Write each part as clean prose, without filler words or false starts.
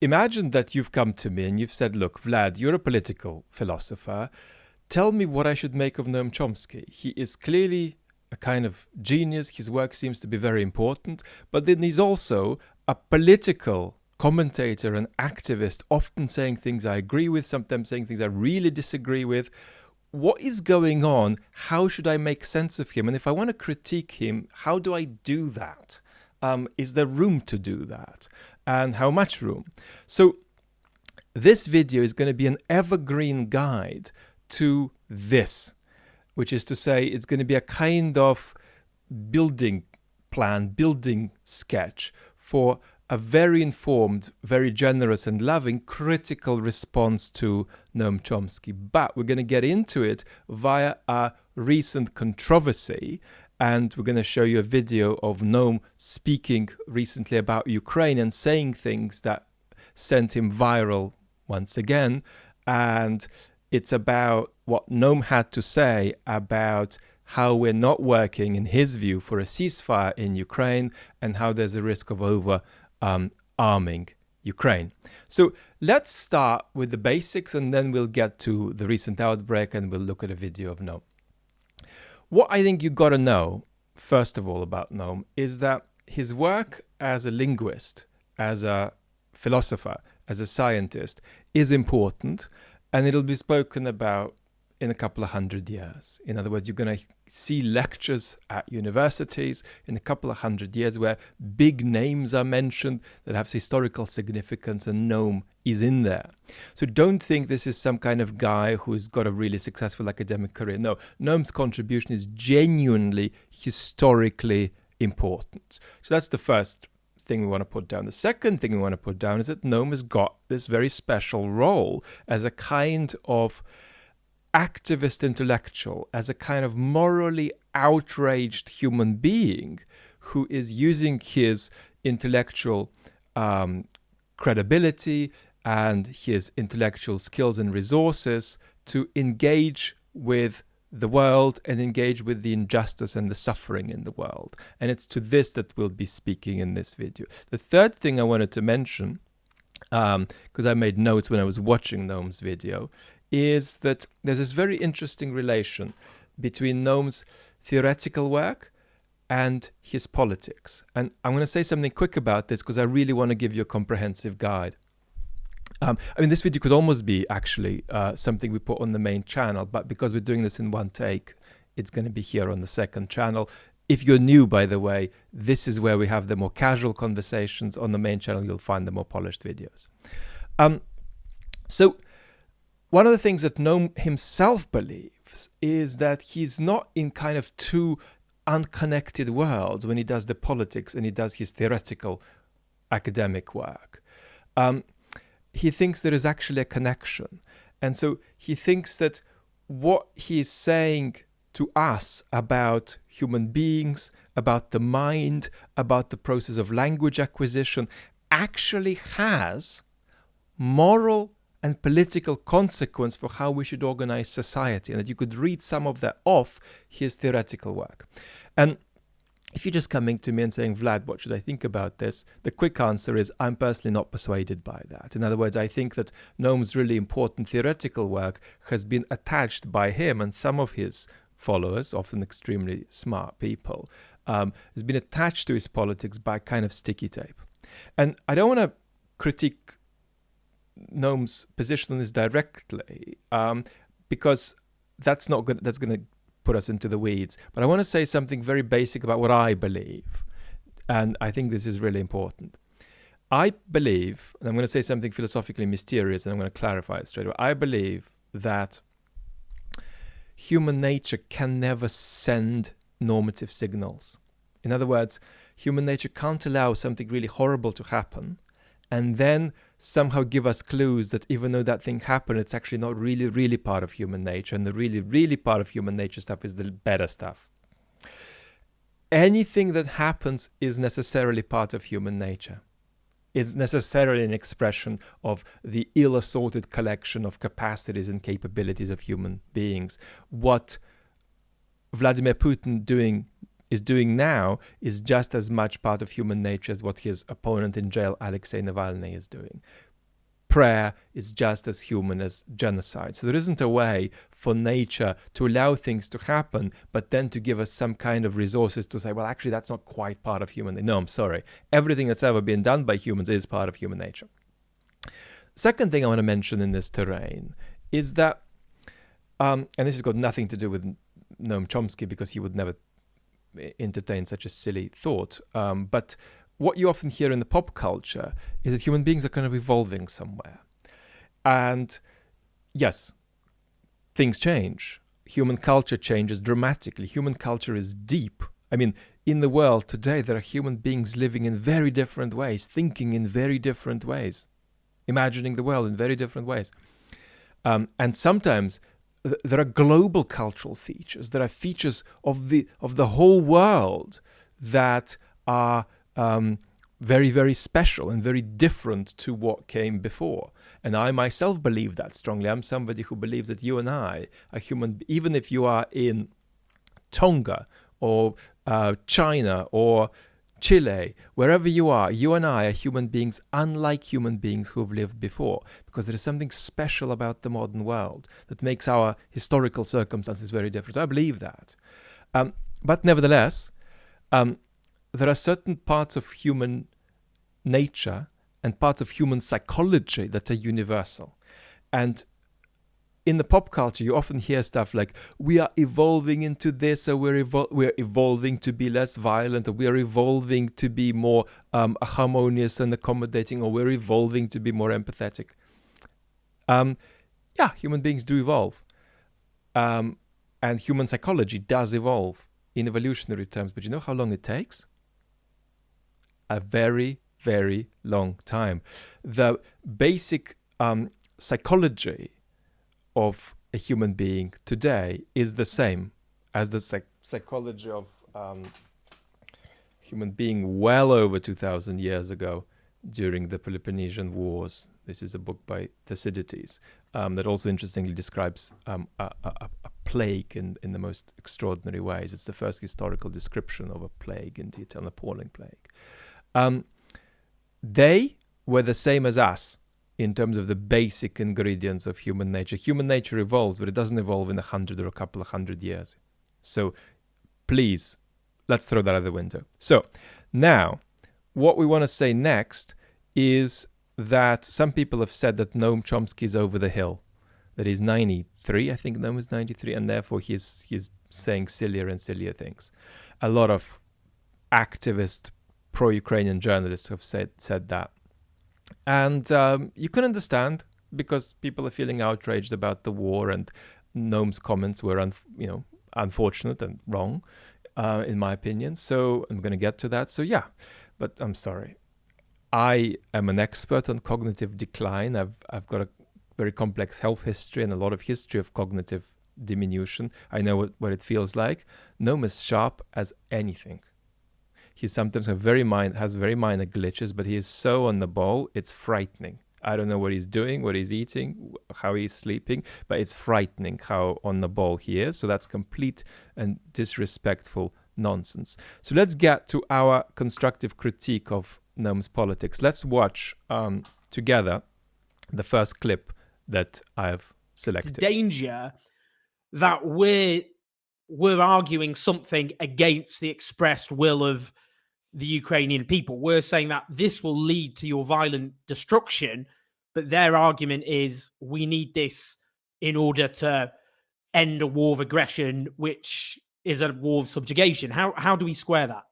imagine that you've come to me and you've said, look, Vlad, you're a political philosopher. Tell me what I should make of Noam Chomsky. He is clearly a kind of genius. His work seems to be very important. But then he's also a political commentator and activist, often saying things I agree with, sometimes saying things I really disagree with. What is going on? How should I make sense of him? And if I want to critique him, how do I do that? Is there room to do that? And how much room? So this video is going to be an evergreen guide to this, which is to say it's going to be a kind of building plan, building sketch for a very informed, very generous and loving critical response to Noam Chomsky. But we're going to get into it via a recent controversy. And we're going to show you a video of Noam speaking recently about Ukraine and saying things that sent him viral once again. And it's about what Noam had to say about how we're not working, in his view, for a ceasefire in Ukraine and how there's a risk of arming Ukraine. So let's start with the basics and then we'll get to the recent outbreak and we'll look at a video of Noam. What I think you got to know, first of all, about Noam is that his work as a linguist, as a philosopher, as a scientist is important, and it'll be spoken about in a couple of 100 years. In other words, you're going to see lectures at universities in a couple of 100 years where big names are mentioned that have historical significance, and Noam is in there. So don't think this is some kind of guy who's got a really successful academic career. No, Noam's contribution is genuinely historically important. So that's the first thing we want to put down. The second thing we want to put down is that Noam has got this very special role as a kind of activist intellectual, as a kind of morally outraged human being who is using his intellectual credibility and his intellectual skills and resources to engage with the world and engage with the injustice and the suffering in the world. And it's to this that we'll be speaking in this video. The third thing I wanted to mention, because I made notes when I was watching Noam's video, is that there's this very interesting relation between Noam's theoretical work and his politics. And I'm going to say something quick about this because I really want to give you a comprehensive guide. This video could almost be actually something we put on the main channel, but because we're doing this in one take, it's going to be here on the second channel. If you're new, by the way, this is where we have the more casual conversations. On the main channel, you'll find the more polished videos. So one of the things that Noam himself believes is that he's not in kind of two unconnected worlds when he does the politics and he does his theoretical academic work. He thinks there is actually a connection. And so he thinks that what he's saying to us about human beings, about the mind, about the process of language acquisition, actually has moral and political consequence for how we should organize society, and that you could read some of that off his theoretical work. And if you're just coming to me and saying, Vlad, what should I think about this? The quick answer is I'm personally not persuaded by that. In other words, I think that Noam's really important theoretical work has been attached by him and some of his followers, often extremely smart people, has been attached to his politics by kind of sticky tape. And I don't want to critique Noam's position on this directly, because that's not good. That's going to put us into the weeds. But I want to say something very basic about what I believe, and I think this is really important. I believe, and I'm going to say something philosophically mysterious, and I'm going to clarify it straight away. I believe that human nature can never send normative signals. In other words, human nature can't allow something really horrible to happen and then somehow give us clues that even though that thing happened, it's actually not really part of human nature, and the really part of human nature stuff is the better stuff. Anything that happens is necessarily part of human nature. It's necessarily an expression of the ill-assorted collection of capacities and capabilities of human beings. What Vladimir Putin is doing now is just as much part of human nature as what his opponent in jail, Alexei Navalny, is doing. prayer is just as human as genocide. So there isn't a way for nature to allow things to happen, but then to give us some kind of resources to say, well, actually, that's not quite part of human nature. No, I'm sorry. Everything that's ever been done by humans is part of human nature. Second thing I want to mention in this terrain is that, and this has got nothing to do with Noam Chomsky, because he would never entertain such a silly thought, but what you often hear in the pop culture is that human beings are kind of evolving somewhere. And yes, things change. Human culture changes dramatically. Human culture is deep. I mean, in the world today, there are human beings living in very different ways, thinking in very different ways, imagining the world in very different ways. And sometimes there are global cultural features. There are features of the whole world that are very, very special and very different to what came before. And I myself believe that strongly. I'm somebody who believes that you and I are human, even if you are in Tonga or China or Chile, wherever you and I are human beings unlike human beings who've lived before, because there is something special about the modern world that makes our historical circumstances very different. So I believe that. But nevertheless, there are certain parts of human nature and parts of human psychology that are universal. And in the pop culture, you often hear stuff like, we are evolving into this, or we're evolving to be less violent, or we are evolving to be more harmonious and accommodating, or we're evolving to be more empathetic. Yeah, human beings do evolve. And human psychology does evolve in evolutionary terms. But you know how long it takes? A very, very long time. The basic psychology of a human being today is the same as the psychology of human being well over 2,000 years ago during the Peloponnesian Wars. This is a book by Thucydides that also interestingly describes a plague in the most extraordinary ways. It's the first historical description of a plague in detail, an appalling plague. They were the same as us in terms of the basic ingredients of human nature. Human nature evolves, but it doesn't evolve in 100 or a couple of 100 years. So please, let's throw that out the window. So now, what we want to say next is that some people have said that Noam Chomsky is over the hill, that he's 93, I think Noam is 93, and therefore he's saying sillier and sillier things. A lot of activist pro-Ukrainian journalists have said that. And you can understand, because people are feeling outraged about the war, and Noam's comments were unfortunate and wrong, in my opinion. So I'm going to get to that. So yeah, but I'm sorry. I am an expert on cognitive decline. I've got a very complex health history and a lot of history of cognitive diminution. I know what it feels like. Noam is sharp as anything. He sometimes has very minor glitches, but he is so on the ball, it's frightening. I don't know what he's doing, what he's eating, how he's sleeping, but it's frightening how on the ball he is. So that's complete and disrespectful nonsense. So let's get to our constructive critique of Noam's politics. Let's watch together the first clip that I've selected. The danger that we're arguing something against the expressed will of the Ukrainian people. We're saying that this will lead to your violent destruction, but their argument is we need this in order to end a war of aggression, which is a war of subjugation. How do we square that?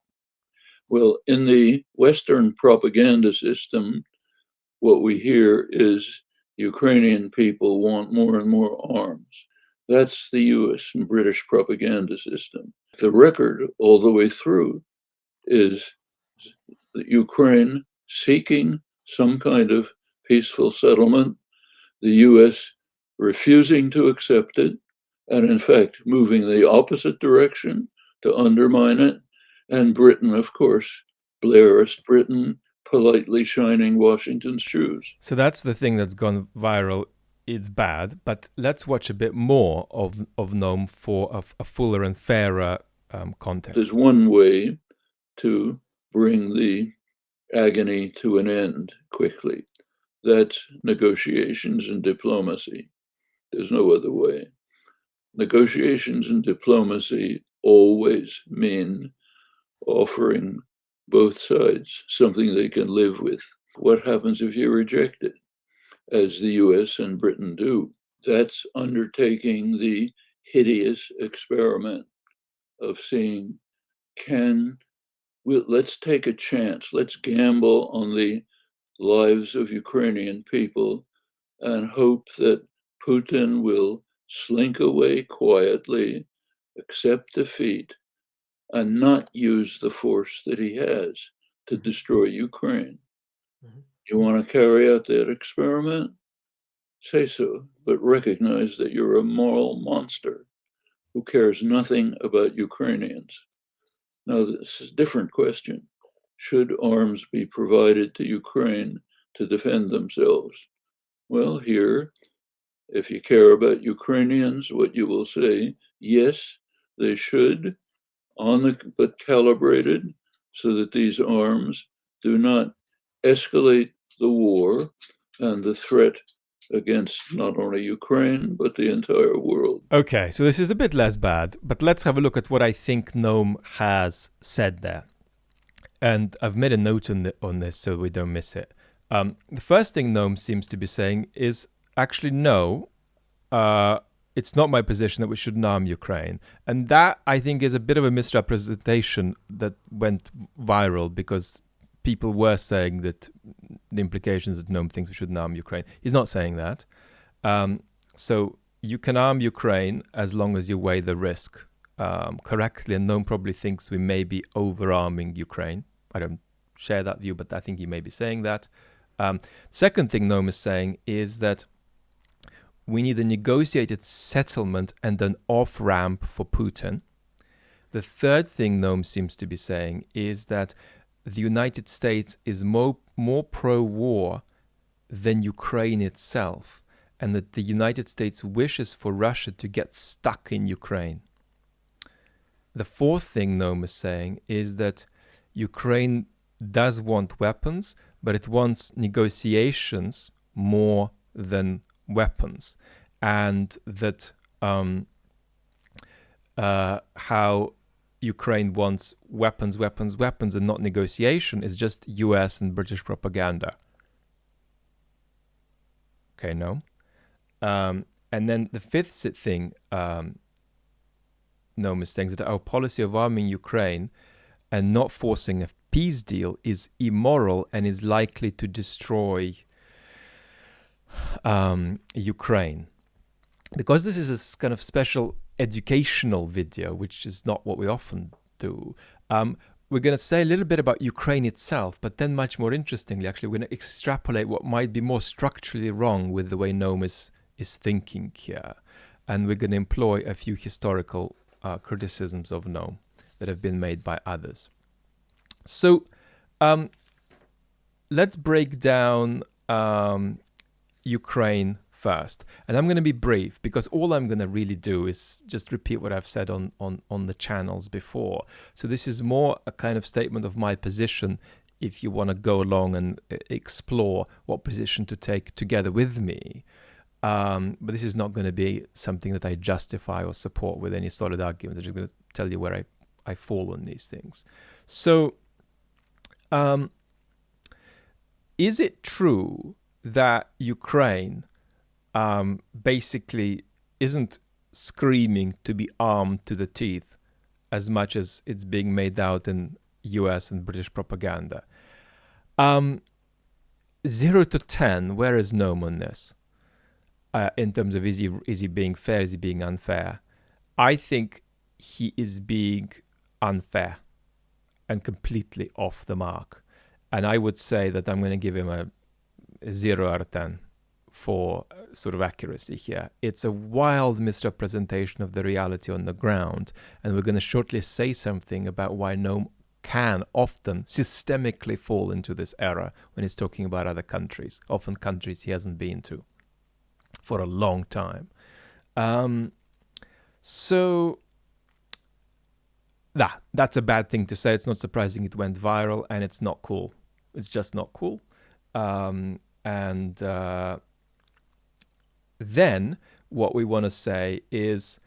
Well, in the Western propaganda system, what we hear is Ukrainian people want more and more arms. That's the US and British propaganda system. The record all the way through is Ukraine seeking some kind of peaceful settlement, the US refusing to accept it, and in fact moving the opposite direction to undermine it, and Britain, of course, Blairist Britain, politely shining Washington's shoes. So that's the thing that's gone viral. It's bad, but let's watch a bit more of Noam for a fuller and fairer context. There's one way to bring the agony to an end quickly. That's negotiations and diplomacy. There's no other way. Negotiations and diplomacy always mean offering both sides something they can live with. What happens if you reject it, as the US and Britain do? That's undertaking the hideous experiment of seeing, let's take a chance, let's gamble on the lives of Ukrainian people and hope that Putin will slink away quietly, accept defeat, and not use the force that he has to destroy Ukraine. You want to carry out that experiment? Say so, but recognize that you're a moral monster who cares nothing about Ukrainians. Now, this is a different question. Should arms be provided to Ukraine to defend themselves? Well, here, if you care about Ukrainians, what you will say, yes, they should, but calibrated so that these arms do not escalate the war and the threat against not only Ukraine, but the entire world. Okay, so this is a bit less bad, but let's have a look at what I think Noam has said there. And I've made a note on this so we don't miss it. The first thing Noam seems to be saying is actually no, it's not my position that we shouldn't arm Ukraine. And that, I think, is a bit of a misrepresentation that went viral because people were saying that the implications that Noam thinks we shouldn't arm Ukraine. He's not saying that. So you can arm Ukraine as long as you weigh the risk correctly. And Noam probably thinks we may be over-arming Ukraine. I don't share that view, but I think he may be saying that. Second thing Noam is saying is that we need a negotiated settlement and an off-ramp for Putin. The third thing Noam seems to be saying is that the United States is more pro-war than Ukraine itself, and that the United States wishes for Russia to get stuck in Ukraine. The fourth thing Noam is saying is that Ukraine does want weapons, but it wants negotiations more than weapons, and that how Ukraine wants weapons, and not negotiation is just US and British propaganda. Okay, no. And then the fifth thing Noam is saying is that our policy of arming Ukraine and not forcing a peace deal is immoral and is likely to destroy Ukraine. Because this is a kind of special educational video, which is not what we often do, we're going to say a little bit about Ukraine itself, but then much more interestingly, actually, we're going to extrapolate what might be more structurally wrong with the way Noam is thinking here. And we're going to employ a few historical criticisms of Noam that have been made by others. So let's break down Ukraine first. And I'm going to be brief because all I'm going to really do is just repeat what I've said on the channels before. So this is more a kind of statement of my position if you want to go along and explore what position to take together with me. But this is not going to be something that I justify or support with any solid arguments. I'm just going to tell you where I fall on these things. So is it true that Ukraine basically isn't screaming to be armed to the teeth as much as it's being made out in US and British propaganda? 0 to 10, where is Noam on this? In terms of is he being fair, is he being unfair? I think he is being unfair and completely off the mark. And I would say that I'm going to give him a 0 out of 10 for sort of accuracy here. It's a wild misrepresentation of the reality on the ground. And we're going to shortly say something about why Noam can often systemically fall into this error when he's talking about other countries, often countries he hasn't been to for a long time. So that's a bad thing to say. It's not surprising it went viral, and it's not cool. It's just not cool. And And then what we want to say is,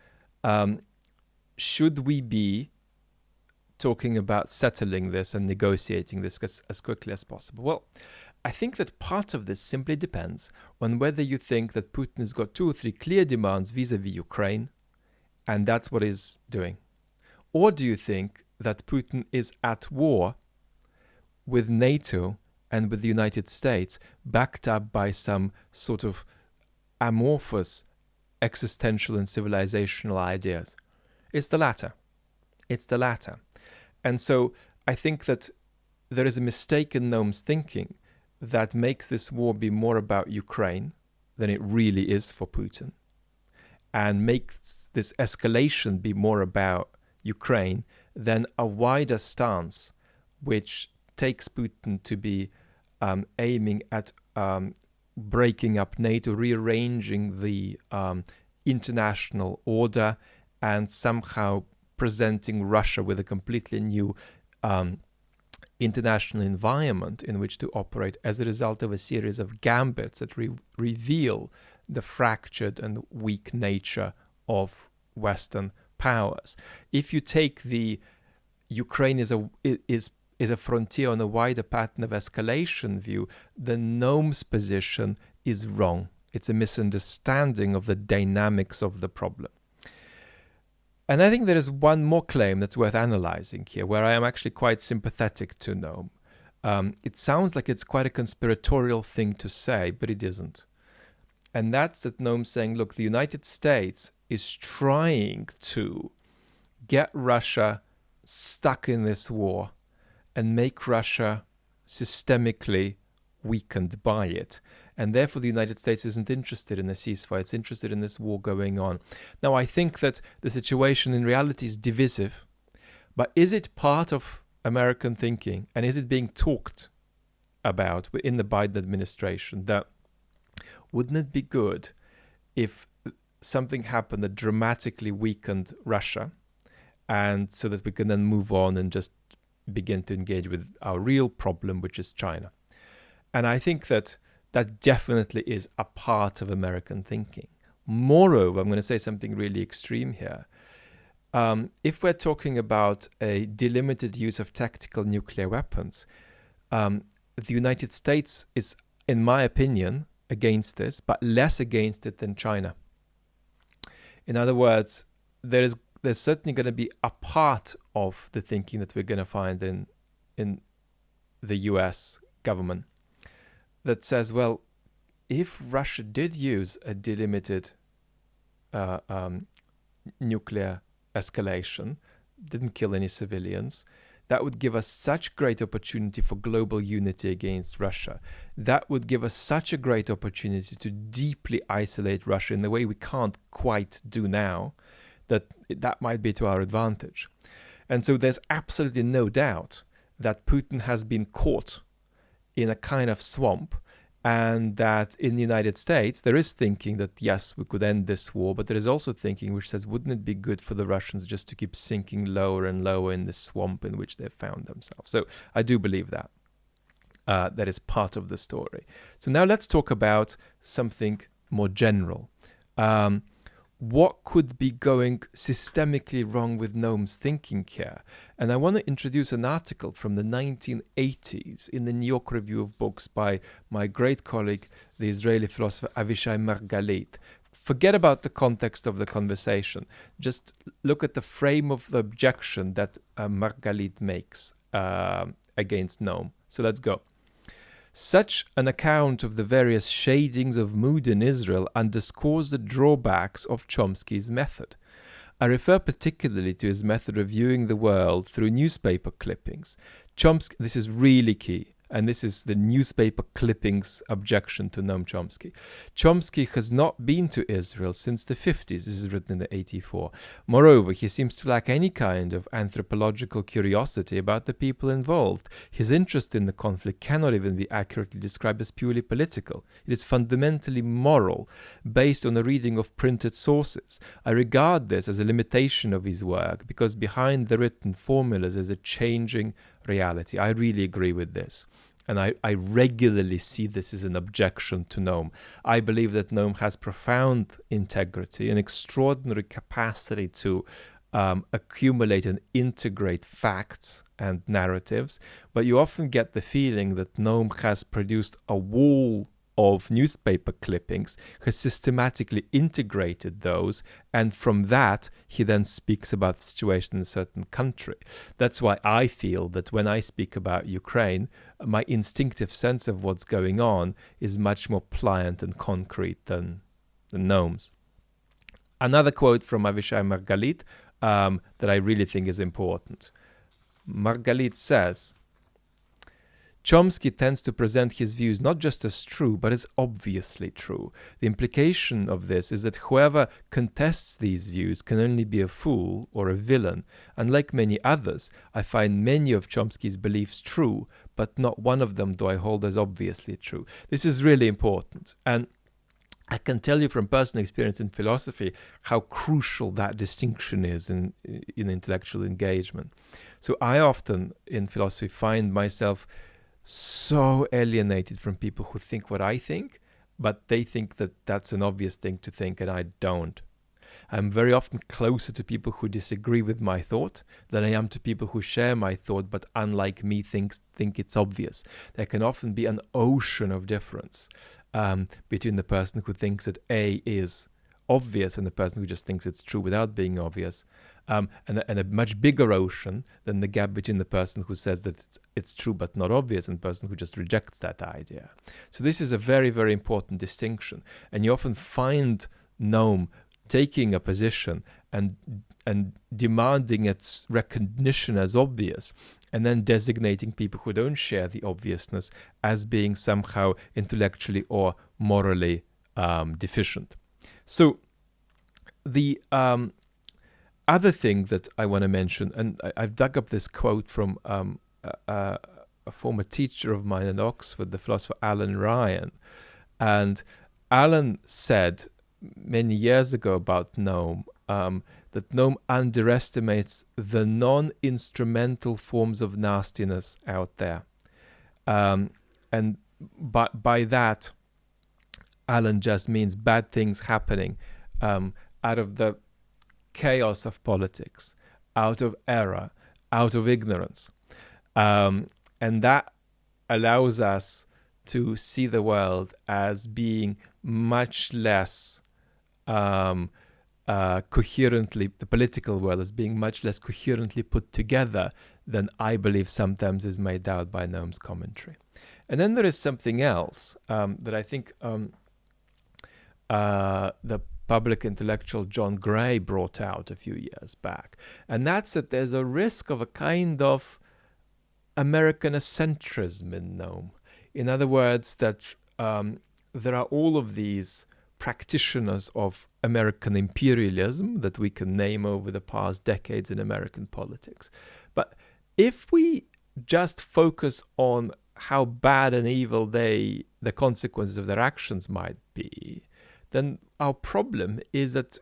should we be talking about settling this and negotiating this as quickly as possible? Well, I think that part of this simply depends on whether you think that Putin has got 2 or 3 clear demands vis-a-vis Ukraine, and that's what he's doing. Or do you think that Putin is at war with NATO and with the United States, backed up by some sort of amorphous existential and civilizational ideas? It's the latter. It's the latter. And so I think that there is a mistake in Noam's thinking that makes this war be more about Ukraine than it really is for Putin, and makes this escalation be more about Ukraine than a wider stance which takes Putin to be aiming at breaking up NATO, rearranging the international order, and somehow presenting Russia with a completely new international environment in which to operate as a result of a series of gambits that reveal the fractured and weak nature of Western powers. If you take the Ukraine is a frontier on a wider pattern of escalation view, then Noam's position is wrong. It's a misunderstanding of the dynamics of the problem. And I think there is one more claim that's worth analyzing here, where I am actually quite sympathetic to Noam. It sounds like it's quite a conspiratorial thing to say, but it isn't. And that's that Noam's saying, look, the United States is trying to get Russia stuck in this war and make Russia systemically weakened by it. And therefore the United States isn't interested in a ceasefire. It's interested in this war going on. Now, I think that the situation in reality is divisive, but is it part of American thinking, and is it being talked about in the Biden administration, that wouldn't it be good if something happened that dramatically weakened Russia, and so that we can then move on and just begin to engage with our real problem, which is China? And I think that definitely is a part of American thinking. Moreover, I'm going to say something really extreme here. If we're talking about a delimited use of tactical nuclear weapons, the United States is, in my opinion, against this, but less against it than China. In other words, there's certainly going to be a part of the thinking that we're going to find in the US government that says, well, if Russia did use a delimited nuclear escalation, didn't kill any civilians, that would give us such great opportunity for global unity against Russia. That would give us such a great opportunity to deeply isolate Russia in the way we can't quite do now, that might be to our advantage. And so there's absolutely no doubt that Putin has been caught in a kind of swamp, and that in the United States there is thinking that yes, we could end this war, but there is also thinking which says, wouldn't it be good for the Russians just to keep sinking lower and lower in the swamp in which they've found themselves? So I do believe that that is part of the story. So now let's talk about something more general. What could be going systemically wrong with Noam's thinking here? And I want to introduce an article from the 1980s in the New York Review of Books by my great colleague, the Israeli philosopher Avishai Margalit. Forget about the context of the conversation. Just look at the frame of the objection that Margalit makes against Noam. So let's go. Such an account of the various shadings of mood in Israel underscores the drawbacks of Chomsky's method. I refer particularly to his method of viewing the world through newspaper clippings. Chomsky, this is really key, and this is the newspaper clippings objection to Noam Chomsky. Chomsky has not been to Israel since the 50s. This is written in the 84. Moreover, he seems to lack any kind of anthropological curiosity about the people involved. His interest in the conflict cannot even be accurately described as purely political. It is fundamentally moral, based on a reading of printed sources. I regard this as a limitation of his work, because behind the written formulas is a changing reality. I really agree with this. and I regularly see this as an objection to Noam. I believe that Noam has profound integrity, an extraordinary capacity to accumulate and integrate facts and narratives, but you often get the feeling that Noam has produced a wall of newspaper clippings, has systematically integrated those, and from that he then speaks about the situation in a certain country. That's why I feel that when I speak about Ukraine, my instinctive sense of what's going on is much more pliant and concrete than Noam's. Another quote from Avishai Margalit that I really think is important. Margalit says, Chomsky tends to present his views not just as true, but as obviously true. The implication of this is that whoever contests these views can only be a fool or a villain. Unlike many others, I find many of Chomsky's beliefs true, but not one of them do I hold as obviously true. This is really important. And I can tell you from personal experience in philosophy how crucial that distinction is in intellectual engagement. So I often in philosophy find myself so alienated from people who think what I think, but they think that that's an obvious thing to think and I don't. I'm very often closer to people who disagree with my thought than I am to people who share my thought but unlike me think it's obvious. There can often be an ocean of difference between the person who thinks that A is obvious and the person who just thinks it's true without being obvious, and a much bigger ocean than the gap between the person who says that it's true but not obvious and the person who just rejects that idea. So this is a very, very important distinction, and you often find Noam taking a position and demanding its recognition as obvious, and then designating people who don't share the obviousness as being somehow intellectually or morally deficient. So the other thing that I want to mention, and I've dug up this quote from a former teacher of mine at Oxford, the philosopher Alan Ryan. And Alan said many years ago about Noam that Noam underestimates the non-instrumental forms of nastiness out there. And by that, Alan just means bad things happening out of the chaos of politics, out of error, out of ignorance. And that allows us to see the world as being much less coherently, the political world as being much less coherently put together than I believe sometimes is made out by Noam's commentary. And then there is something else that I think the public intellectual John Gray brought out a few years back. And that's that there's a risk of a kind of Americanocentrism in Noam. In other words, that there are all of these practitioners of American imperialism that we can name over the past decades in American politics. But if we just focus on how bad and evil the consequences of their actions might be, then our problem is that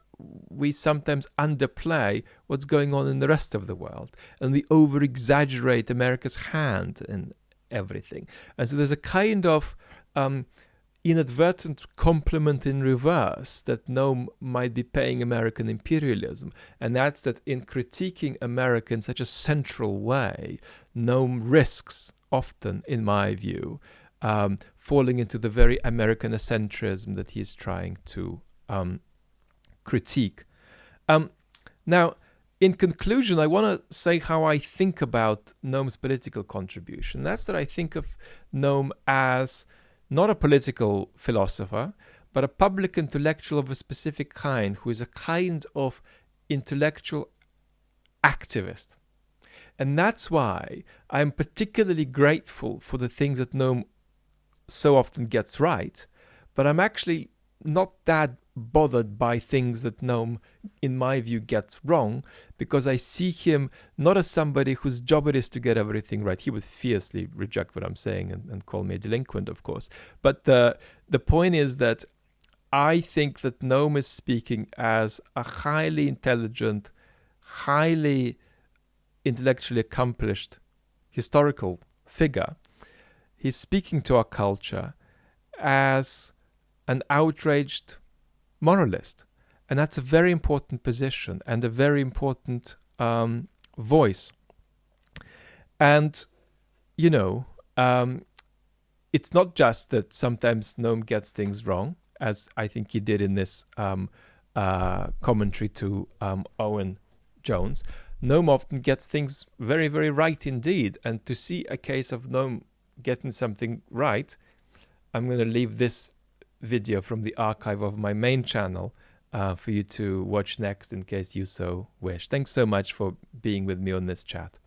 we sometimes underplay what's going on in the rest of the world, and we over-exaggerate America's hand in everything. And so there's a kind of inadvertent compliment in reverse that Noam might be paying American imperialism, and that's that in critiquing America in such a central way, Noam risks often, in my view, falling into the very Americanocentrism that he's trying to critique. Now, in conclusion, I want to say how I think about Noam's political contribution. That's that I think of Noam as not a political philosopher, but a public intellectual of a specific kind, who is a kind of intellectual activist. And that's why I'm particularly grateful for the things that Noam so often gets right, but I'm actually not that bothered by things that Noam, in my view, gets wrong, because I see him not as somebody whose job it is to get everything right. He would fiercely reject what I'm saying and call me a delinquent, of course. But the point is that I think that Noam is speaking as a highly intelligent, highly intellectually accomplished historical figure, he's speaking to our culture as an outraged moralist. And that's a very important position and a very important voice. And, you know, it's not just that sometimes Noam gets things wrong, as I think he did in this commentary to Owen Jones. Noam often gets things very, very right indeed. And to see a case of Noam getting something right, I'm going to leave this video from the archive of my main channel for you to watch next in case you so wish. Thanks so much for being with me on this chat.